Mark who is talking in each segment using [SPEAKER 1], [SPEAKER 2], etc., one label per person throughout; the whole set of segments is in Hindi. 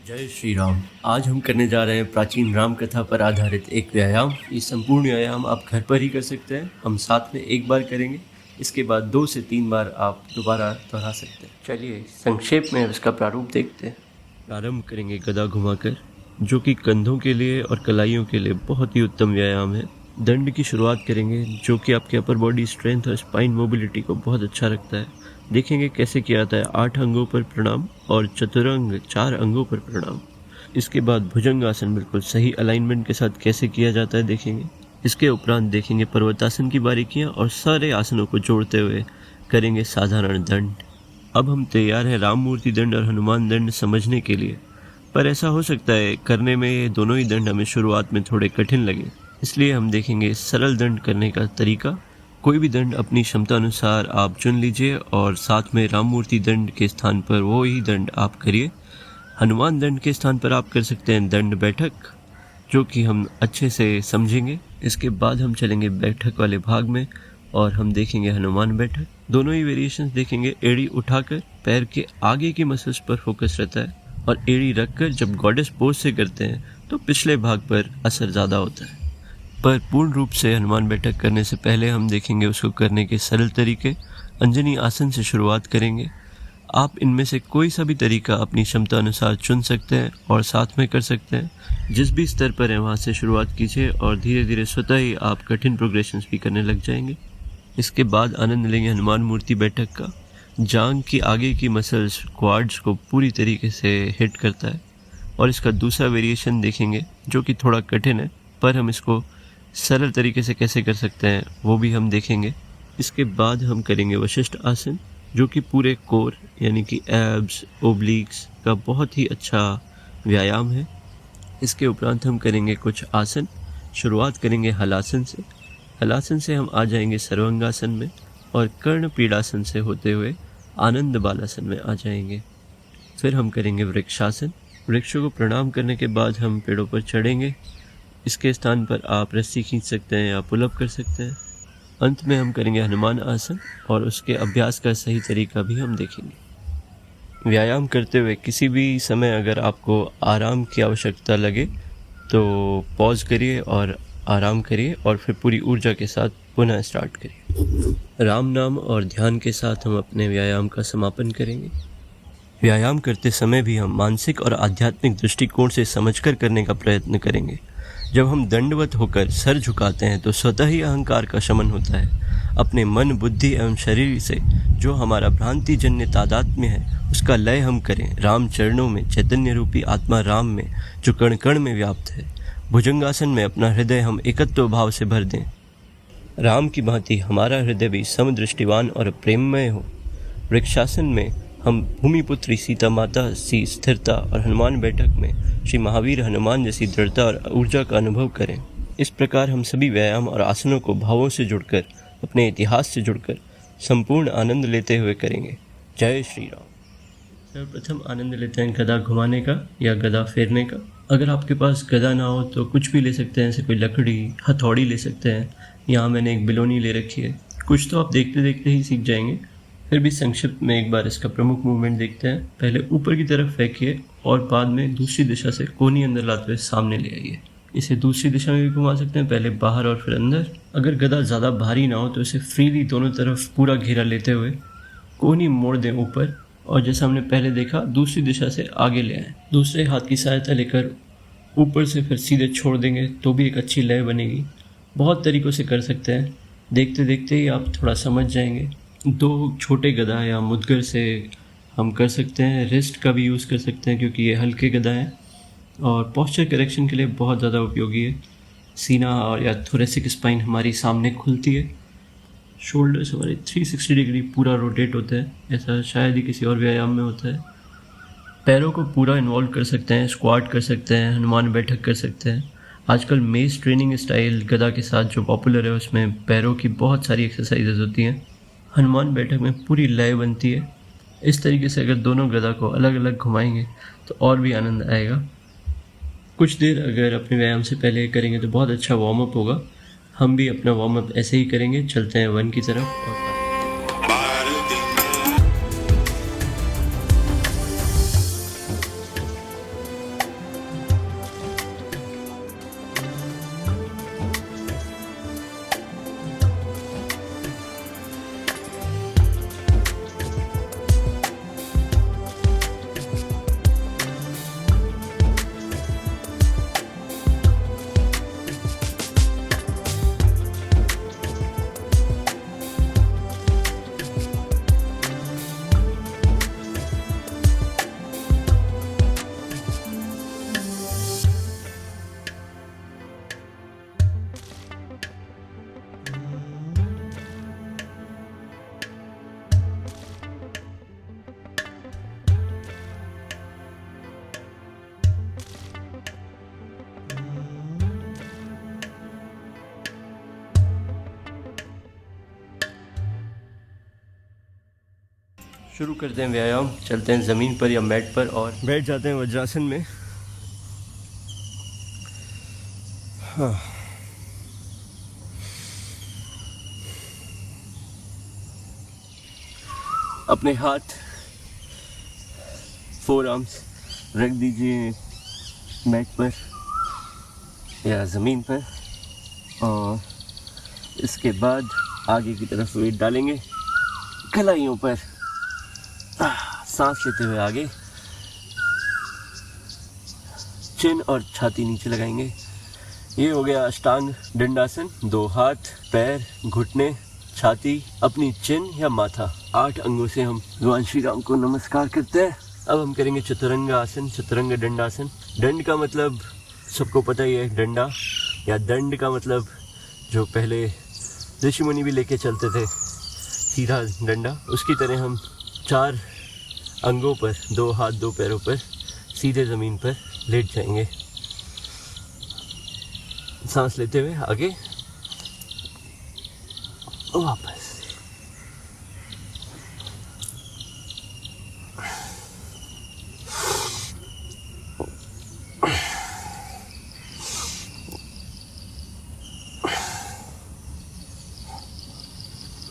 [SPEAKER 1] जय श्री राम। आज हम करने जा रहे हैं प्राचीन राम कथा पर आधारित एक व्यायाम। ये संपूर्ण व्यायाम आप घर पर ही कर सकते हैं। हम साथ में एक बार करेंगे, इसके बाद 2 से 3 बार आप दोबारा दोहरा सकते हैं। चलिए संक्षेप में इसका प्रारूप देखते हैं। प्रारंभ करेंगे गदा घुमाकर, जो कि कंधों के लिए और कलाइयों के लिए बहुत ही उत्तम व्यायाम है। दंड की शुरुआत करेंगे, जो कि आपके अपर बॉडी स्ट्रेंथ और स्पाइन मोबिलिटी को बहुत अच्छा रखता है। देखेंगे कैसे किया जाता है। 8 अंगों पर प्रणाम और चतुरंग 4 अंगों पर प्रणाम। इसके बाद भुजंगासन बिल्कुल सही अलाइनमेंट के साथ कैसे किया जाता है देखेंगे। इसके उपरांत देखेंगे पर्वतासन की बारीकियां और सारे आसनों को जोड़ते हुए करेंगे साधारण दंड। अब हम तैयार हैं राम मूर्ति दंड और हनुमान दंड समझने के लिए, पर ऐसा हो सकता है करने में ये दोनों ही दंड हमें शुरुआत में थोड़े कठिन लगे, इसलिए हम देखेंगे सरल दंड करने का तरीका। कोई भी दंड अपनी क्षमता अनुसार आप चुन लीजिए और साथ में राम मूर्ति दंड के स्थान पर वो ही दंड आप करिए। हनुमान दंड के स्थान पर आप कर सकते हैं दंड बैठक, जो कि हम अच्छे से समझेंगे। इसके बाद हम चलेंगे बैठक वाले भाग में और हम देखेंगे हनुमान बैठक। दोनों ही वेरिएशंस देखेंगे। एड़ी उठाकर पैर के आगे की मसल्स पर फोकस रहता है और एड़ी रखकर जब गॉडेस पोज से करते हैं तो पिछले भाग पर असर ज़्यादा होता है। पर पूर्ण रूप से हनुमान बैठक करने से पहले हम देखेंगे उसको करने के सरल तरीके। अंजनी आसन से शुरुआत करेंगे। आप इनमें से कोई सा भी तरीका अपनी क्षमता अनुसार चुन सकते हैं और साथ में कर सकते हैं। जिस भी स्तर पर है वहाँ से शुरुआत कीजिए और धीरे धीरे स्वतः ही आप कठिन प्रोग्रेशंस भी करने लग जाएंगे। इसके बाद आनंद लेंगे हनुमान मूर्ति बैठक का। जांग की आगे की मसल्स क्वाड्स को पूरी तरीके से हिट करता है और इसका दूसरा वेरिएशन देखेंगे, जो कि थोड़ा कठिन है, पर हम इसको सरल तरीके से कैसे कर सकते हैं वो भी हम देखेंगे। इसके बाद हम करेंगे वशिष्ठ आसन, जो कि पूरे कोर यानी कि एब्स ओब्लिक्स का बहुत ही अच्छा व्यायाम है। इसके उपरांत हम करेंगे कुछ आसन। शुरुआत करेंगे हलासन से। हलासन से हम आ जाएंगे सर्वांगासन में और कर्ण पीड़ासन से होते हुए आनंद बालासन में आ जाएंगे। फिर हम करेंगे वृक्षासन। वृक्षों को प्रणाम करने के बाद हम पेड़ों पर चढ़ेंगे। इसके स्थान पर आप रस्सी खींच सकते हैं या पुलअप कर सकते हैं। अंत में हम करेंगे हनुमान आसन और उसके अभ्यास का सही तरीका भी हम देखेंगे। व्यायाम करते हुए किसी भी समय अगर आपको आराम की आवश्यकता लगे तो पॉज करिए और आराम करिए और फिर पूरी ऊर्जा के साथ पुनः स्टार्ट करिए। राम नाम और ध्यान के साथ हम अपने व्यायाम का समापन करेंगे। व्यायाम करते समय भी हम मानसिक और आध्यात्मिक दृष्टिकोण से समझकर करने का प्रयत्न करेंगे। जब हम दंडवत होकर सर झुकाते हैं तो स्वतः ही अहंकार का शमन होता है। अपने मन, बुद्धि एवं शरीर से जो हमारा भ्रांति जन्य तादात्म्य है उसका लय हम करें राम चरणों में, चैतन्य रूपी आत्मा राम में जो कण कण में व्याप्त है। भुजंगासन में अपना हृदय हम एकत्व भाव से भर दें। राम की भांति हमारा हृदय भी समदृष्टिवान और प्रेममय हो। वृक्षासन में हम भूमिपुत्री सीता माता सी स्थिरता और हनुमान बैठक में श्री महावीर हनुमान जैसी दृढ़ता और ऊर्जा का अनुभव करें। इस प्रकार हम सभी व्यायाम और आसनों को भावों से जुड़कर, अपने इतिहास से जुड़कर संपूर्ण आनंद लेते हुए करेंगे। जय श्री राम। सर्वप्रथम आनंद लेते हैं गदा घुमाने का या गदा फेरने का। अगर आपके पास गदा ना हो तो कुछ भी ले सकते हैं, जैसे कोई लकड़ी, हथौड़ी ले सकते हैं। यहाँ मैंने एक बिलोनी ले रखी है। कुछ तो आप देखते देखते ही सीख जाएंगे, फिर भी संक्षिप्त में एक बार इसका प्रमुख मूवमेंट देखते हैं। पहले ऊपर की तरफ फेंकिए और बाद में दूसरी दिशा से कोहनी अंदर लाते हुए सामने ले आइए। इसे दूसरी दिशा में भी घुमा सकते हैं, पहले बाहर और फिर अंदर। अगर गदा ज़्यादा भारी ना हो तो इसे फ्रीली दोनों तरफ पूरा घेरा लेते हुए कोहनी मोड़ दें ऊपर, और जैसा हमने पहले देखा दूसरी दिशा से आगे ले आएँ। दूसरे हाथ की सहायता लेकर ऊपर से फिर सीधे छोड़ देंगे तो भी एक अच्छी लय बनेगी। बहुत तरीक़ों से कर सकते हैं, देखते देखते ही आप थोड़ा समझ जाएंगे। 2 छोटे गदा या मुद्गर से हम कर सकते हैं। रिस्ट का भी यूज़ कर सकते हैं क्योंकि ये हल्के गदा हैं और पोस्चर करेक्शन के लिए बहुत ज़्यादा उपयोगी है। सीना और या थोरेसिक स्पाइन हमारी सामने खुलती है। शोल्डर्स हमारे 360 डिग्री पूरा रोटेट होता है, ऐसा शायद ही किसी और व्यायाम में होता है। पैरों को पूरा इन्वॉल्व कर सकते हैं, स्क्वाट कर सकते हैं, हनुमान बैठक कर सकते हैं। आजकल मेस ट्रेनिंग स्टाइल गदा के साथ जो पॉपुलर है उसमें पैरों की बहुत सारी एक्सरसाइजेज होती हैं। हनुमान बैठक में पूरी लय बनती है। इस तरीके से अगर दोनों गदा को अलग अलग घुमाएंगे तो और भी आनंद आएगा। कुछ देर अगर अपने व्यायाम से पहले करेंगे तो बहुत अच्छा वार्म अप होगा। हम भी अपना वार्म अप ऐसे ही करेंगे। चलते हैं 1 की तरफ। और शुरू करते हैं व्यायाम। चलते हैं ज़मीन पर या मैट पर और बैठ जाते हैं वज्रासन में। हाँ, अपने हाथ फोर आर्म्स रख दीजिए मैट पर या ज़मीन पर और इसके बाद आगे की तरफ वेट डालेंगे कलाइयों पर। सांस लेते हुए आगे, चिन और छाती नीचे लगाएंगे। ये हो गया अष्टांग दंडासन। 2 हाथ, पैर, घुटने, छाती, अपनी चिन या माथा, 8 अंगों से हम भगवान श्री राम को नमस्कार करते हैं। अब हम करेंगे चतुरंग आसन, चतुरंग दंडासन। दंड का मतलब सबको पता ही है, डंडा या दंड का मतलब जो पहले ऋषि मुनि भी लेके चलते थे, सीधा डंडा। उसकी तरह हम 4 अंगों पर, 2 हाथ 2 पैरों पर सीधे ज़मीन पर लेट जाएंगे। सांस लेते हुए आगे, वापस।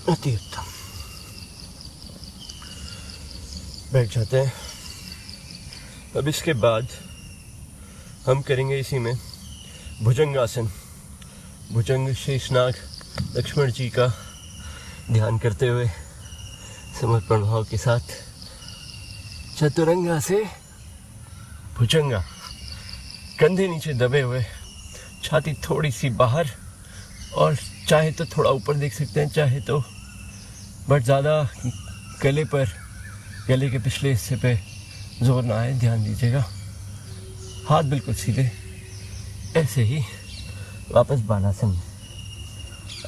[SPEAKER 1] अति उत्तम। बैठ जाते हैं। अब इसके बाद हम करेंगे इसी में भुजंगासन। भुजंग शेषनाग लक्ष्मण जी का ध्यान करते हुए समर्पण भाव के साथ चतुरंगा से भुजंगा, कंधे नीचे दबे हुए, छाती थोड़ी सी बाहर और चाहे तो थोड़ा ऊपर देख सकते हैं, चाहे तो, बट ज़्यादा गले पर, गले के पिछले हिस्से पे जोर ना आए, ध्यान दीजिएगा। हाथ बिल्कुल सीधे, ऐसे ही वापस बालासन में।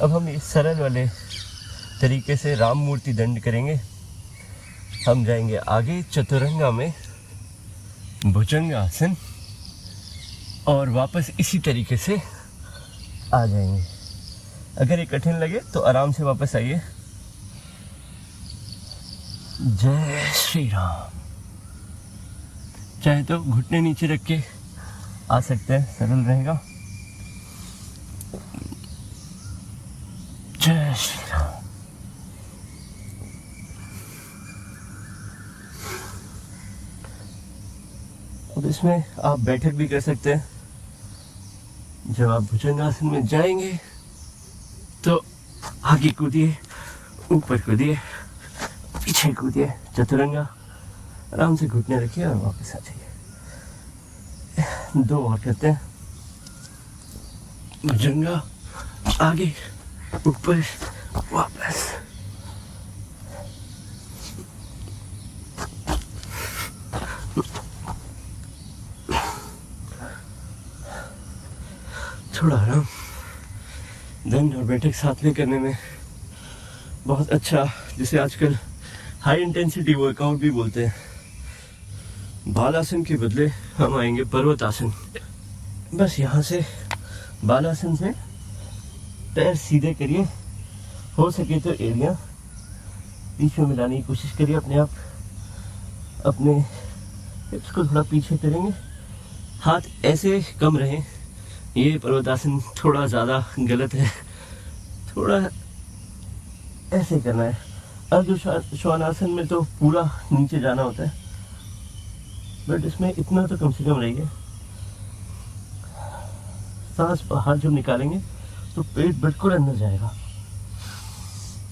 [SPEAKER 1] अब हम इस सरल वाले तरीके से राम मूर्ति दंड करेंगे। हम जाएंगे आगे चतुरंगा में भुजंग आसन और वापस इसी तरीके से आ जाएंगे। अगर ये कठिन लगे तो आराम से वापस आइए। जय श्री राम। चाहे तो घुटने नीचे रख के आ सकते हैं, सरल रहेगा। जय श्री राम। अब इसमें आप बैठक भी कर सकते हैं। जब आप भुजंगासन में जाएंगे तो आगे कूदिए, ऊपर कूदिए, पीछे कूदिए, चतुरंगा। आराम से घुटने रखिए और वापस आ जाइए। 2 और करते हैं। भुजंगा, आगे, ऊपर, वापस। थोड़ा आराम। दंड और बैठक साथ में करने में बहुत अच्छा, जिसे आजकल हाई इंटेंसिटी वर्कआउट भी बोलते हैं। बालासन के बदले हम आएंगे पर्वतासन। बस यहाँ से बालासन से पैर सीधे करिए, हो सके तो एड़ियाँ बीच में मिलाने की कोशिश करिए अपने आप। अपने हिप्स को थोड़ा पीछे करेंगे, हाथ ऐसे कम रहें। ये पर्वतासन थोड़ा ज़्यादा गलत है, थोड़ा ऐसे करना है। अर्ध श्वानासन में तो पूरा नीचे जाना होता है, बट इसमें इतना तो कम से कम रहिए। सांस बाहर जब निकालेंगे तो पेट बिल्कुल अंदर जाएगा।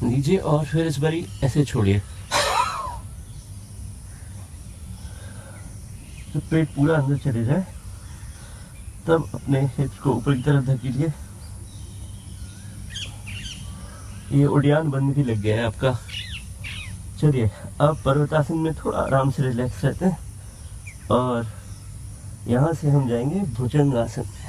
[SPEAKER 1] लीजिए और फिर इस बारी ऐसे छोड़िए, तो पेट पूरा अंदर चले जाए। तब अपने हिप्स को ऊपर की तरफ धकीलिए। ये उड़ियान बंद भी लग गया है आपका। चलिए अब पर्वतासन में थोड़ा आराम से रिलैक्स रहते हैं और यहाँ से हम जाएंगे भुजंगासन में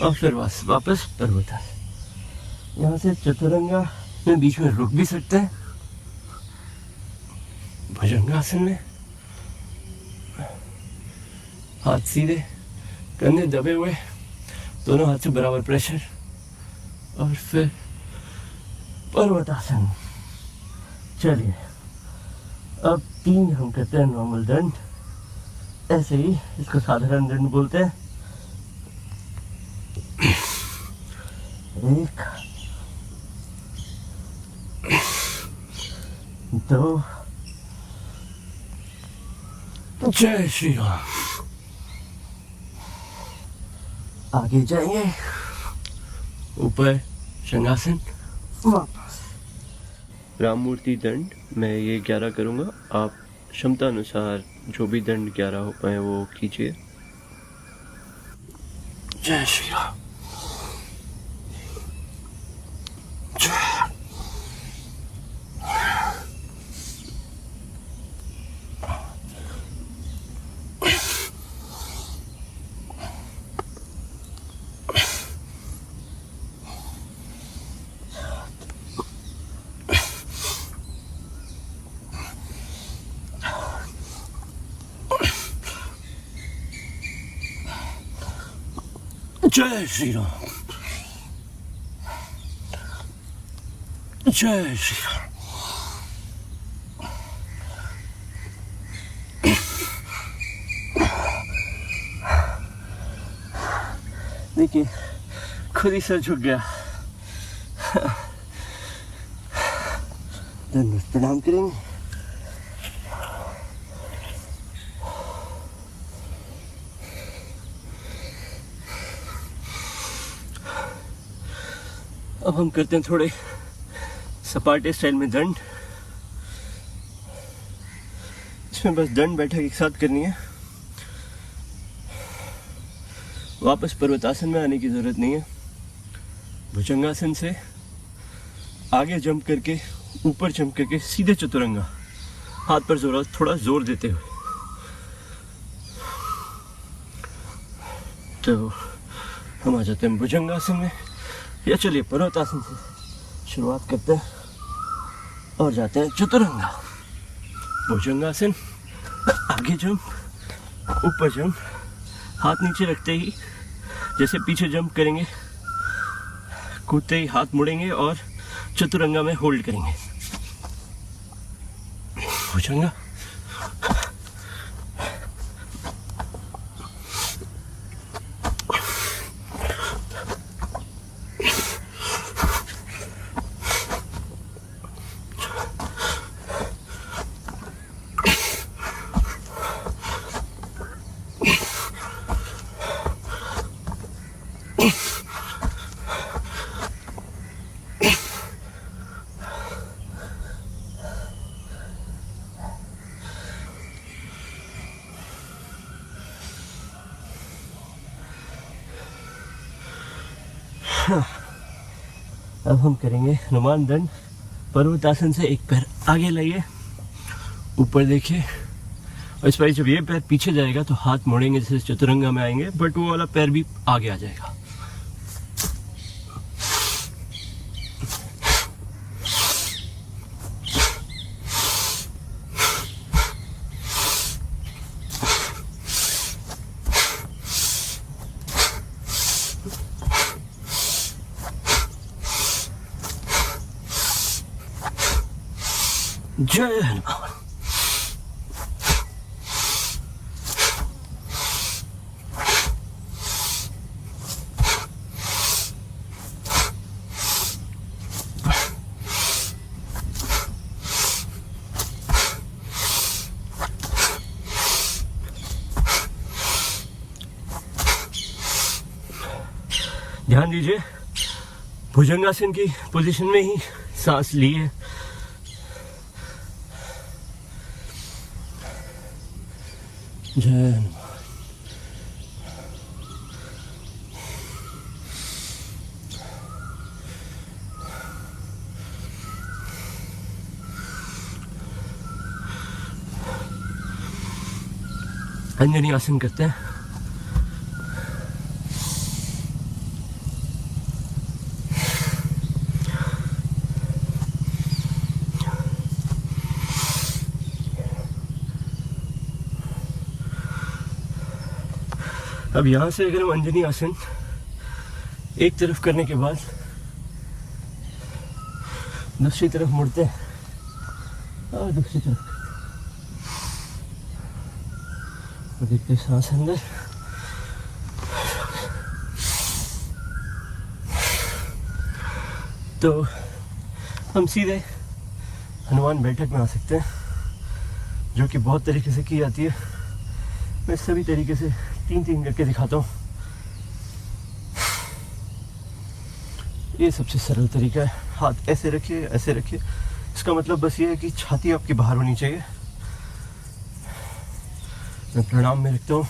[SPEAKER 1] और फिर वापस पर्वतासन। यहाँ से चतुरंगा में बीच में रुक भी सकते हैं। भुजंगासन में हाथ सीधे, कंधे दबे हुए, दोनों हाथ से बराबर प्रेशर और फिर पर्वतासन। चलिए अब 3 हम करते हैं नॉर्मल दंड, ऐसे ही इसको साधारण दंड बोलते हैं। 1 2 जय श्री राम। आगे जाएंगे, ऊपर शंगासन, वापस। राम मूर्ति दंड मैं ये 11 करूँगा, आप क्षमता अनुसार जो भी दंड 11 हो पाए वो कीजिए। जय श्री राम। जय श्री राम। जय श्री राम। देखिए खुद ही सर झुक गया। धन्यवाद, प्रणाम करेंगे। अब हम करते हैं थोड़े सपाटे स्टाइल में दंड। इसमें बस दंड बैठक एक साथ करनी है, वापस पर्वतासन में आने की जरूरत नहीं है। भुजंगासन से आगे जंप करके, ऊपर जंप करके सीधे चतुरंगा, हाथ पर थोड़ा जोर देते हुए। तो हम आ जाते हैं भुजंगासन में, या चलिए पर्वतासन से शुरुआत करते हैं और जाते हैं चतुरंगा। भुजंगासन, आगे जंप, ऊपर जंप, हाथ नीचे रखते ही जैसे पीछे जंप करेंगे, कूदते ही हाथ मुड़ेंगे और चतुरंगा में होल्ड करेंगे। भुजंगा, अब हम करेंगे हनुमान दंड। पर्वतासन से एक पैर आगे लाइए, ऊपर देखिए, और इस बार जब ये पैर पीछे जाएगा तो हाथ मोड़ेंगे जैसे चतुरंगा में आएंगे, बट वो वाला पैर भी आगे आ जाएगा। जय हनुमान। ध्यान दीजिए, भुजंगासन की पोजीशन में ही सांस लिए, जय हनुमान। अंजनी आसन करते हैं। अब यहाँ से अगर हम अंजनी आसन एक तरफ करने के बाद दूसरी तरफ मुड़ते हैं और दूसरी तरफ देखते सांस अंदर। तो हम सीधे हनुमान बैठक में आ सकते हैं, जो कि बहुत तरीके से की जाती है। मैं सभी तरीके से 3-3 करके दिखाता हूँ। ये सबसे सरल तरीका है। हाथ ऐसे रखिए, ऐसे रखिए। इसका मतलब बस ये है कि छाती आपकी बाहर होनी चाहिए। मैं प्रणाम में रखता हूँ।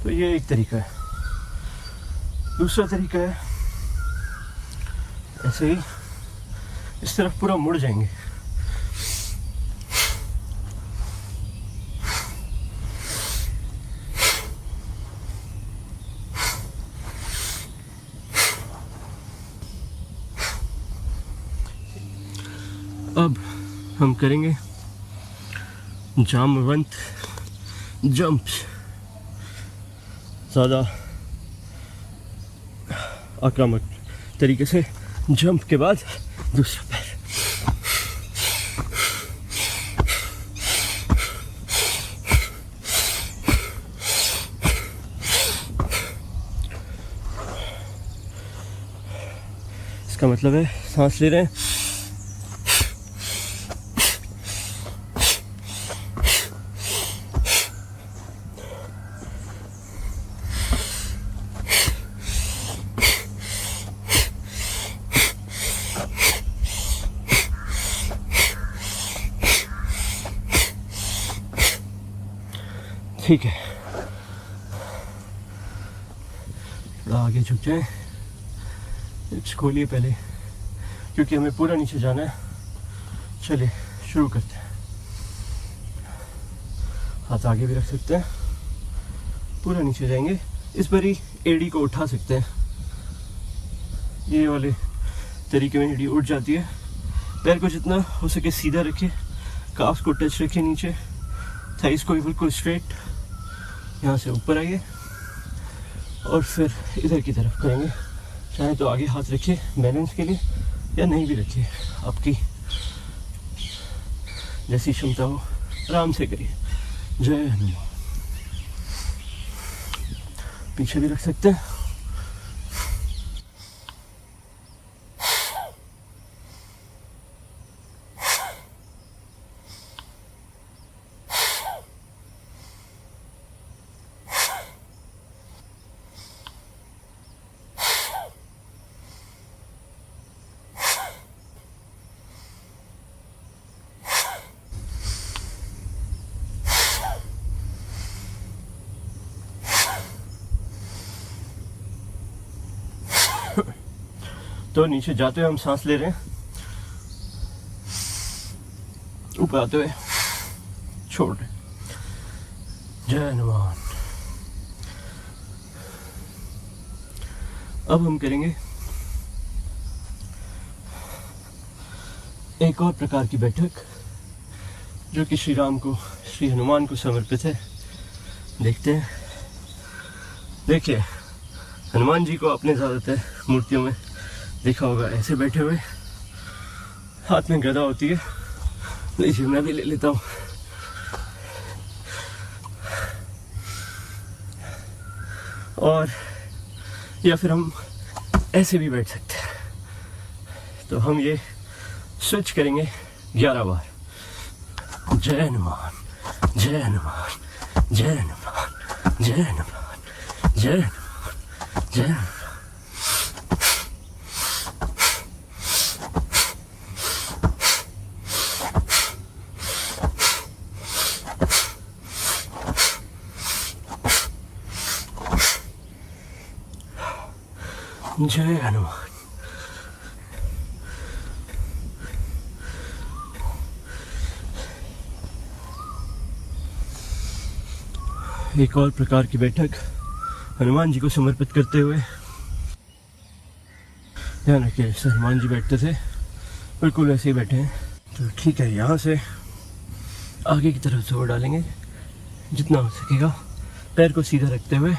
[SPEAKER 1] तो ये एक तरीका है। दूसरा तरीका है ऐसे ही इस तरफ पूरा मुड़ जाएंगे। अब हम करेंगे जामवंत जंप। ज़्यादा आक्रामक तरीके से जंप के बाद दूसरा पैर। इसका मतलब है सांस ले रहे हैं, ठीक है। थोड़ा आगे झुक जाए, हिप्स खोलिए पहले, क्योंकि हमें पूरा नीचे जाना है। चलिए शुरू करते हैं। हाथ आगे भी रख सकते हैं, पूरा नीचे जाएंगे। इस बार ही एड़ी को उठा सकते हैं। ये वाले तरीके में एड़ी उठ जाती है। पैर को जितना हो सके सीधा रखिए, काफ्स को टच रखिए नीचे, थाइस को भी बिल्कुल स्ट्रेट। यहाँ से ऊपर आइए और फिर इधर की तरफ करेंगे। चाहे तो आगे हाथ रखिए बैलेंस के लिए, या नहीं भी रखिए, आपकी जैसी क्षमता हो। आराम से करिए। जय हनुमान। पीछे भी रख सकते हैं। तो नीचे जाते हुए हम सांस ले रहे हैं, ऊपर आते हुए छोड़ रहे। जय हनुमान। अब हम करेंगे एक और प्रकार की बैठक, जो कि श्री राम को, श्री हनुमान को समर्पित है। देखते हैं। देखिए, हनुमान जी को आपने ज़्यादातर मूर्तियों में देखा होगा ऐसे बैठे हुए, हाथ में गदा होती है। लीजिए मैं भी ले लेता हूँ। और या फिर हम ऐसे भी बैठ सकते हैं। तो हम ये स्विच करेंगे 11 बार। जय हनुमान, जय हनुमान, जय हनुमान, जय हनुमान, जय हनुमान, जय हनुमान। जय हनुमान। एक और प्रकार की बैठक हनुमान जी को समर्पित करते हुए। ध्यान रखिए, जैसे हनुमान जी बैठते थे बिल्कुल ऐसे ही बैठे हैं। तो ठीक है, यहाँ से आगे की तरफ जोर डालेंगे, जितना हो सकेगा पैर को सीधा रखते हुए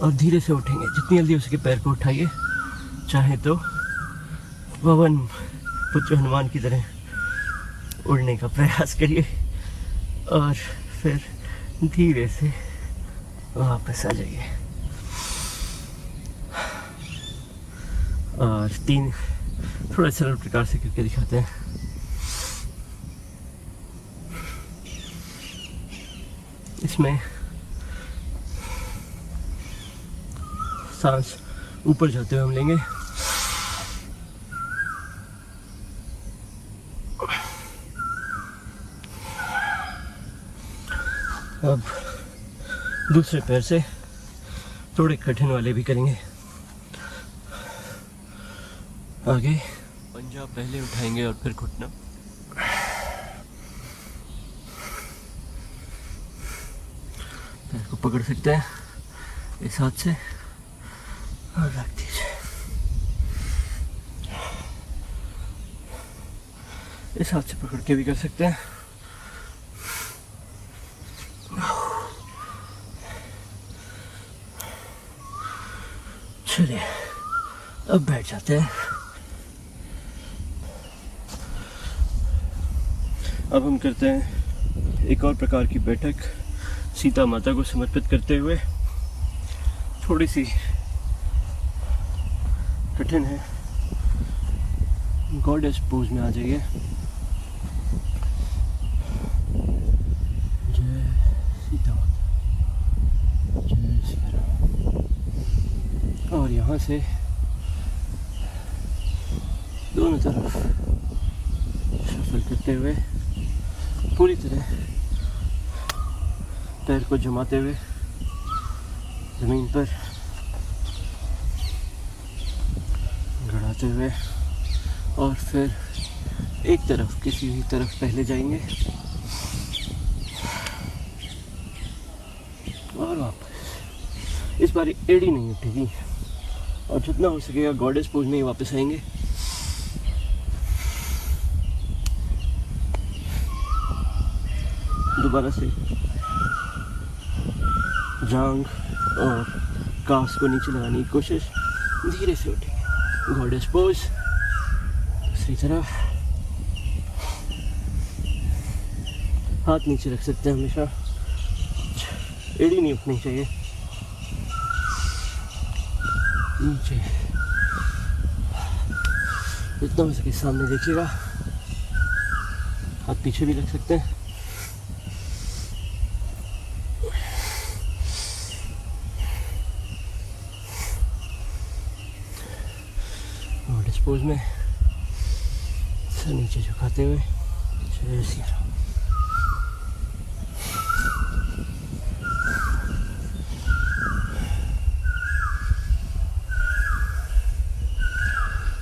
[SPEAKER 1] और धीरे से उठेंगे। जितनी जल्दी हो सके पैर को उठाइए, चाहे तो पवन पुत्र हनुमान की तरह उड़ने का प्रयास करिए और फिर धीरे से वापस आ जाइए। और 3 थोड़ा सरल प्रकार से करके दिखाते हैं। इसमें सांस ऊपर जाते हुए हम लेंगे, अब दूसरे पैर से थोड़े कठिन वाले भी करेंगे। आगे पंजा पहले उठाएंगे और फिर घुटना। पैर को पकड़ सकते हैं इस हाथ से और रख दीजिए। इस हाथ से पकड़ के भी कर सकते हैं। चलिए अब बैठ जाते हैं। अब हम करते हैं एक और प्रकार की बैठक, सीता माता को समर्पित करते हुए। थोड़ी सी कठिन है, गॉडेस पोज में आ जाइए। जय सीता माता, जय श्री राम। और यहाँ से दोनों तरफ शफल करते हुए पूरी तरह पैर को जमाते हुए जमीन पर गड़ाते हुए और फिर एक तरफ किसी भी तरफ पहले जाएंगे और वापस। इस बार एड़ी नहीं उठेगी और जितना हो सकेगा गॉडेस पोज में ही वापस आएंगे। दोबारा से जांग और काफ्स को नीचे लगाने की कोशिश, धीरे से उठेंगे। Goddess pose. दूसरी तरफ हाथ नीचे रख सकते हैं हमेशा, एड़ी नहीं उठनी चाहिए। नीचे जितना हो सके सामने देखिएगा, हाथ पीछे भी रख सकते हैं। पोज में सर नीचे झुकाते हुए जय श्री राम।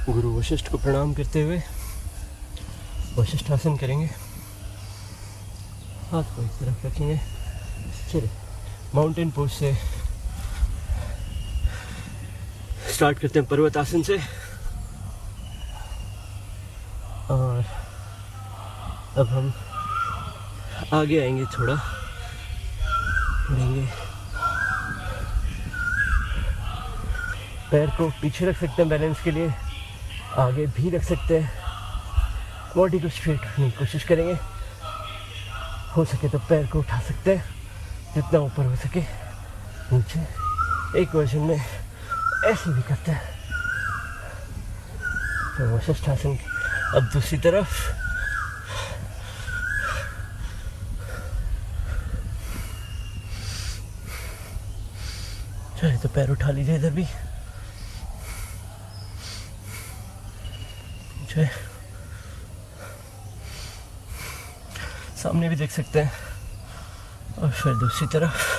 [SPEAKER 1] गुरु वशिष्ठ को प्रणाम करते हुए वशिष्ठ आसन करेंगे। हाथ को एक तरफ रखेंगे। चलिए माउंटेन पोज से स्टार्ट करते हैं, पर्वत आसन से। और अब हम आगे आएंगे, थोड़ा बढ़ेंगे। पैर को पीछे रख सकते हैं बैलेंस के लिए, आगे भी रख सकते हैं। बॉडी को स्ट्रेट रखने की कोशिश करेंगे। हो सके तो पैर को उठा सकते हैं जितना ऊपर हो सके, नीचे। एक वर्जन में ऐसे भी करते हैं। तो वशिष्ठ आसन। अब दूसरी तरफ चाहे तो पैर उठा लीजिए इधर भी। सामने भी देख सकते हैं। और फिर दूसरी तरफ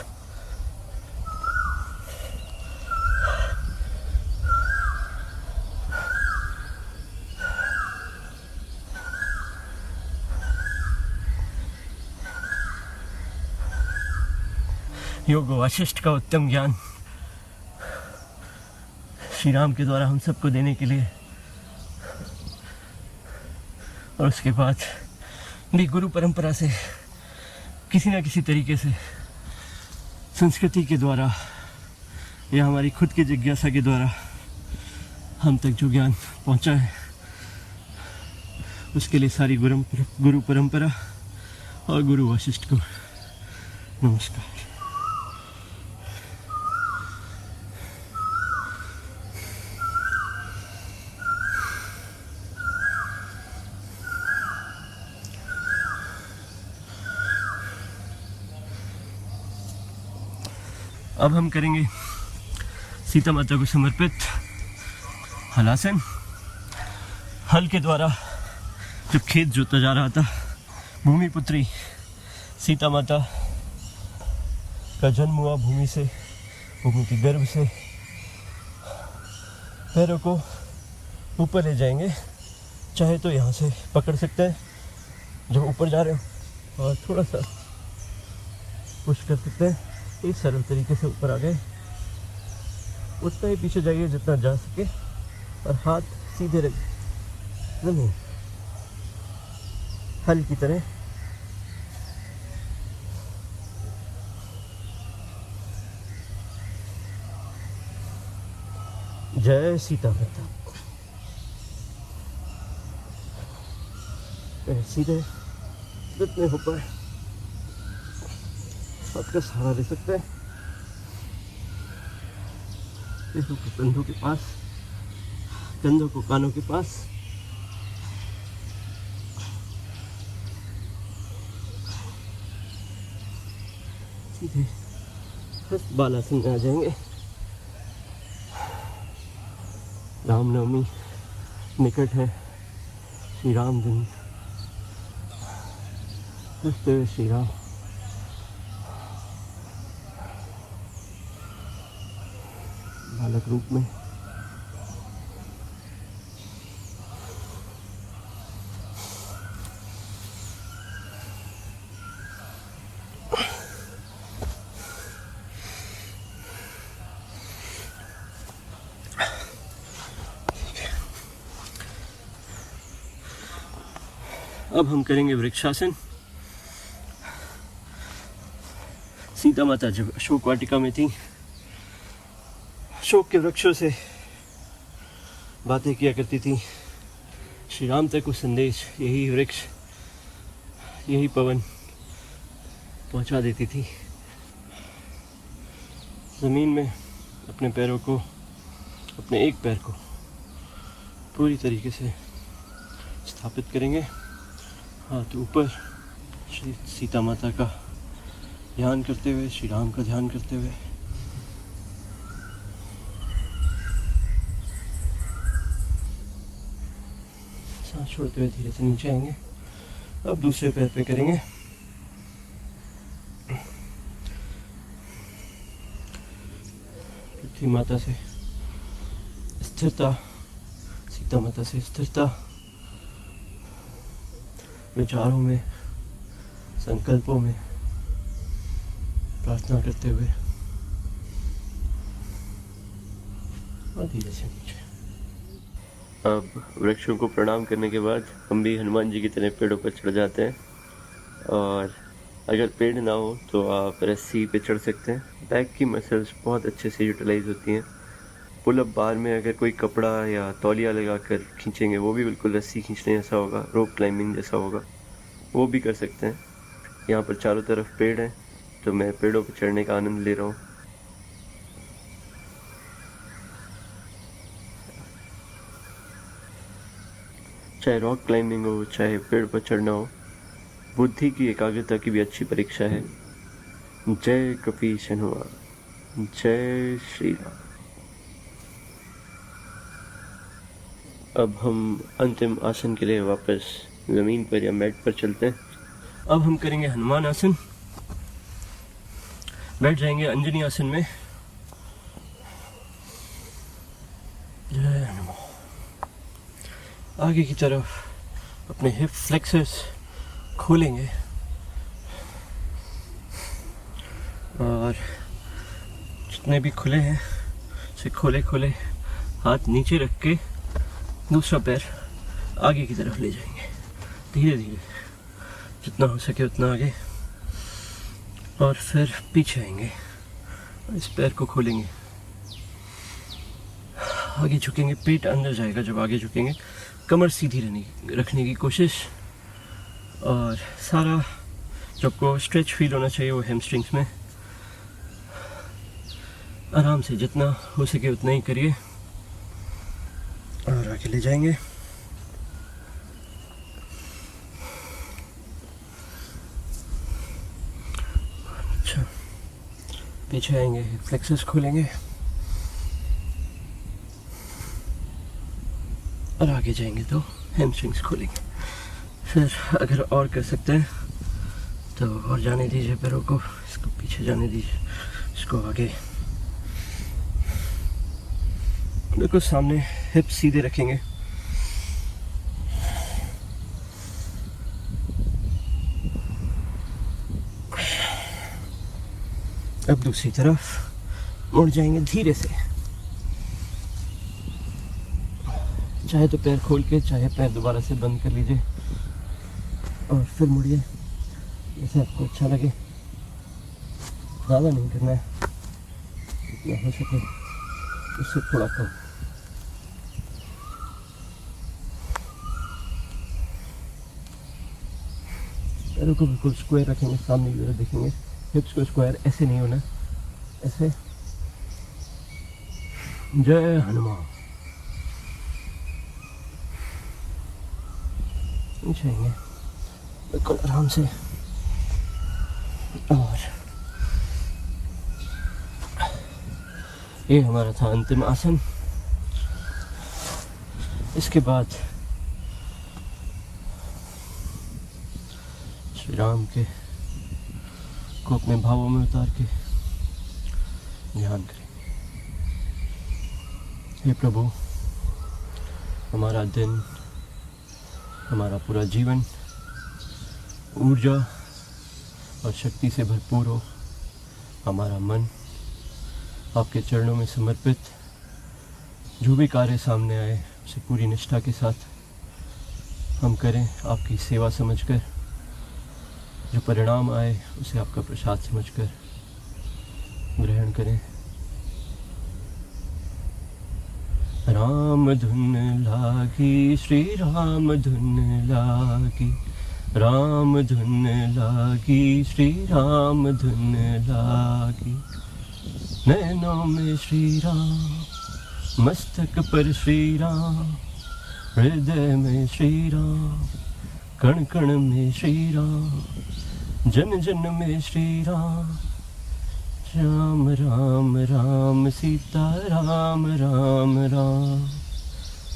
[SPEAKER 1] योग वाशिष्ठ का उत्तम ज्ञान श्री राम के द्वारा हम सबको देने के लिए, और उसके बाद भी गुरु परंपरा से किसी न किसी तरीके से संस्कृति के द्वारा या हमारी खुद की जिज्ञासा के द्वारा हम तक जो ज्ञान पहुंचा है, उसके लिए सारी गुरु परंपरा और गुरु वशिष्ठ को नमस्कार। अब हम करेंगे सीता माता को समर्पित हलासन। हल के द्वारा जब खेत जोता जा रहा था, भूमि पुत्री सीता माता का जन्म हुआ भूमि से, भूमि के गर्भ से। पैरों को ऊपर ले जाएंगे, चाहे तो यहाँ से पकड़ सकते हैं जब ऊपर जा रहे हो, और थोड़ा सा पुश कर सकते हैं। एक सरल तरीके से ऊपर आ गए, उतना ही पीछे जाइए जितना जा सके, और हाथ सीधे रख जमीन, हल की तरह। जय सीता माता। सीधे जितने हो पाए हाथ का सहारा ले सकते हैं। देखो कंधों के पास, कंधों को कानों के पास। सीधे बस बालासन में आ जाएंगे। रामनवमी निकट है, श्री राम दिन, श्री राम। बालक रूप में अब हम करेंगे वृक्षासन। सीता माता जब अशोक वाटिका में थी, अशोक के वृक्षों से बातें किया करती थी। श्री राम तक को संदेश यही वृक्ष, यही पवन पहुंचा देती थी। ज़मीन में अपने पैरों को, अपने एक पैर को पूरी तरीके से स्थापित करेंगे। हाथ ऊपर, श्री सीता माता का ध्यान करते हुए, श्री राम का ध्यान करते हुए। सांस छोड़ते हुए धीरे से नीचे आएंगे। अब दूसरे पैर पे करेंगे। पृथ्वी माता से स्थिरता, सीता माता से स्थिरता, विचारों में, संकल्पों में प्रार्थना करते हुए, और धीरे से नीचे। अब वृक्षों को प्रणाम करने के बाद हम भी हनुमान जी की तरह पेड़ों पर चढ़ जाते हैं। और अगर पेड़ ना हो तो आप रस्सी पे चढ़ सकते हैं। बैक की मसल्स बहुत अच्छे से यूटिलाइज होती हैं। पुल अप बार में अगर कोई कपड़ा या तौलिया लगा कर खींचेंगे, वो भी बिल्कुल रस्सी खींचने जैसा होगा, रोप क्लाइंबिंग जैसा होगा, वो भी कर सकते हैं। यहाँ पर चारों तरफ पेड़ हैं, तो मैं पेड़ों पर चढ़ने का आनंद ले रहा हूँ। चाहे रॉक क्लाइंबिंग हो, चाहे पेड़ पर चढ़ना हो, बुद्धि की एकाग्रता की भी अच्छी परीक्षा है। जय कपीश हनुमान, जय श्री राम। अब हम अंतिम आसन के लिए वापस ज़मीन पर या मैट पर चलते हैं। अब हम करेंगे हनुमान आसन। बैठ जाएंगे अंजनी आसन में। जय हनुमान। आगे की तरफ अपने हिप फ्लेक्सर्स खोलेंगे और जितने भी खुले हैं उसे खोले खोले हाथ नीचे रख के दूसरा पैर आगे की तरफ ले जाएंगे। धीरे धीरे जितना हो सके उतना आगे। और फिर पीछे आएंगे, इस पैर को खोलेंगे, आगे झुकेंगे, पेट अंदर जाएगा जब आगे झुकेंगे, कमर सीधी रखने की कोशिश, और सारा जो आपको स्ट्रेच फील होना चाहिए वो हैमस्ट्रिंग्स में। आराम से जितना हो सके उतना ही करिए और आगे ले जाएंगे। अच्छा, पीछे आएंगे, फ्लेक्सस खोलेंगे और आगे जाएंगे तो हैमस्ट्रिंग्स खोलेंगे। फिर अगर और कर सकते हैं तो और जाने दीजिए पैरों को, इसको पीछे जाने दीजिए, इसको आगे। देखो सामने हिप सीधे रखेंगे, अब दूसरी तरफ मुड़ जाएंगे धीरे से, चाहे तो पैर खोल के, चाहे पैर दोबारा से बंद कर लीजिए और फिर मुड़िए जैसे आपको अच्छा लगे। ज़्यादा नहीं करना है, जितना हो सके उससे थोड़ा कम। पैरों को बिल्कुल स्क्वायर रखेंगे, सामने की तरफ देखेंगे, हिप्स को स्क्वायर ऐसे नहीं होना, ऐसे। जय हनुमान। नीचे बिल्कुल आराम से, और ये हमारा था अंतिम आसन। इसके बाद श्री राम के को अपने भावों में उतार के ध्यान करेंगे। हे प्रभु, हमारा दिन, हमारा पूरा जीवन ऊर्जा और शक्ति से भरपूर हो। हमारा मन आपके चरणों में समर्पित, जो भी कार्य सामने आए उसे पूरी निष्ठा के साथ हम करें, आपकी सेवा समझकर। जो परिणाम आए उसे आपका प्रसाद समझकर ग्रहण करें। राम धुन लागी, श्री राम धुन लागी, राम धुन लागी, श्री राम धुन लागी। नैनों में श्री राम, मस्तक पर श्री राम, हृदय में श्री राम, कण कण में श्री राम, जन जन में श्री राम। राम राम राम सीता राम राम राम,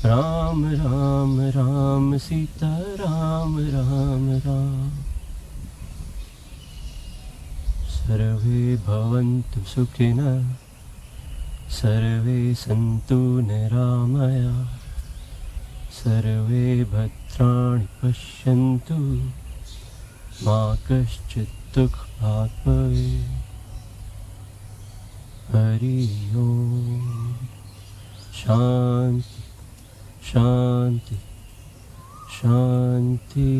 [SPEAKER 1] राम राम राम सीता राम राम राम। सर्वे भवन्तु सुखिनः, सर्वे सन्तु निरामया, सर्वे भद्राणि पश्यन्तु, मा कश्चित् दुःखात् भवेत्। हरि ओम। शांति शांति शांति।